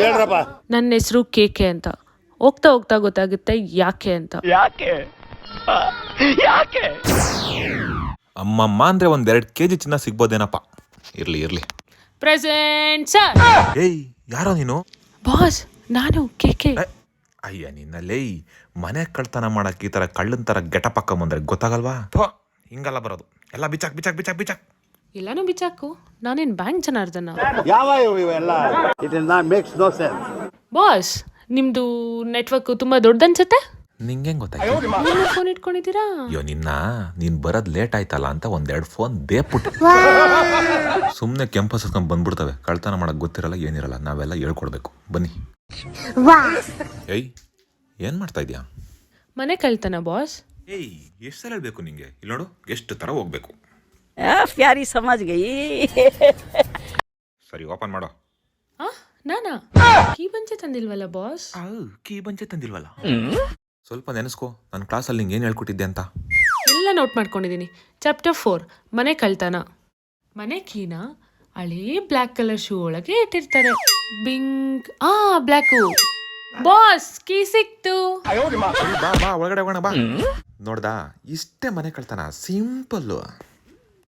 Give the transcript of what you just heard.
ಹೇಳ್ರಪ್ಪ. ನನ್ನ ಹೆಸರು KK ಅಂತ. ಹೋಗ್ತಾ ಹೋಗ್ತಾ ಗೊತ್ತಾಗುತ್ತೆ ಯಾಕೆ ಅಂತ. ಅಮ್ಮಮ್ಮ ಅಂದ್ರೆ 1-2 kg ಚಿನ್ನ ಸಿಗ್ಬೋದೇನಪ್ಪ. ಇರ್ಲಿ ಪ್ರೆಸೆಂಟ್ ಸರ್. ಏಯ್ ಯಾರೋ ನೀನು? ಬಾಸ್ ನಾನು KK. ಅಯ್ಯ ನಿನ್ನಲ್ಲೇ ಮನೆ ಕಳ್ತನ ಮಾಡಕ್ ಈ ತರ ಕಳ್ಳನ್ ತರ ಗೆಟಪ್ ಹಾಕೊಂಬಂದ್ರೆ ಗೊತ್ತಾಗಲ್ವಾ? ಹಿಂಗಲ್ಲ ಬರೋದು. ಎಲ್ಲ ಬಿಚಾಕ್. ಎಲ್ಲಾನು ಬಿಚ್ಚಾಕು. ನಾನೇನ್ ಬ್ಯಾಂಕ್ ಜನಾರ್ದನ? ಯಾವ ಇವೆಲ್ಲ? It is not makes no sense. Boss ನಿಮ್ದು ನೆಟ್ವರ್ಕ್ ತುಂಬಾ ದೊಡ್ಡದನ್ಸುತ್ತೆ. ನಿಂಗೆ ಗೊತ್ತಾಯ್ತು? ಫೋನ್ ಇಟ್ಕೊಂಡಿದ್ದೀರಾ? ಅಯ್ಯೋ ನೀನ್ ಬರೋದ್ ಲೇಟ್ ಆಯ್ತಲ್ಲ ಅಂತ 1-2 ಫೋನ್ ದೇಪುಟ್ಟು ಸುಮ್ನೆ ಕೆಂಪಸ್ ಹಸ್ಕೊಂಡ್ ಬಂದ್ಬಿಡ್ತವೆ. ಕಳ್ತನ ಮಾಡಕ್ ಗೊತ್ತಿರಲ್ಲ ಏನಿರಲ್ಲ. ನಾವೆಲ್ಲ ಹೇಳ್ಕೊಡ್ಬೇಕು ಬನ್ನಿ. ಏಯ್ ಏನ್ ಮಾಡ್ತಾ ಇದ್ಯಾ? ಮನೆ ಕಳ್ತನ ಬಾಸ್. ಏಯ್ ಎಷ್ಟು ಸಲ ಹೇಳ್ಬೇಕು ನಿಂಗೆ? ಇಲ್ಲಿ ನೋಡು ಎಷ್ಟು ತರ ಹೋಗ್ಬೇಕು. ಪ್ಯಾರಿ ಸಮಾಜ್ ಗೈ. ಸರಿ ಓಪನ್ ಮಾಡೋ. ನಾನಾ ಕೀ ಬಂಚೆ ತಂದಿಲ್ವಲ್ಲ ಬಾಸ್? ಕೀ ಬಂಚೆ ತಂದಿಲ್ವಲ್ಲ? ಸ್ವಲ್ಪ ನೆನೆಸ್ಕೋ. ನನ್ನ ಕ್ಲಾಸಲ್ಲಿ ನಿಂಗೆ ಏನು ಹೇಳ್ಕೊಟ್ಟಿದ್ದೆ ಅಂತ. ಎಲ್ಲ ನೋಟ್ ಮಾಡ್ಕೊಂಡಿದ್ದೀನಿ. ಚಾಪ್ಟರ್ 4 ಮನೆ ಕಳ್ತನ. ಮನೆ ಕೀನ ಹಳೇ ಬ್ಲ್ಯಾಕ್ ಕಲರ್ ಶೂ ಒಳಗೆ ಇಟ್ಟಿರ್ತಾರೆ. Being black. ಬಾಸ್ ಕೀ ಸಿಕ್ತು. ಬಾ ಒಳಗಡೆ ಹೋಗೋಣ ಬಾ. ನೋಡ್ದಾ ಇಷ್ಟೇ ಮನೆ ಕಳ್ತನ. ಸಿಂಪಲ್ಲು.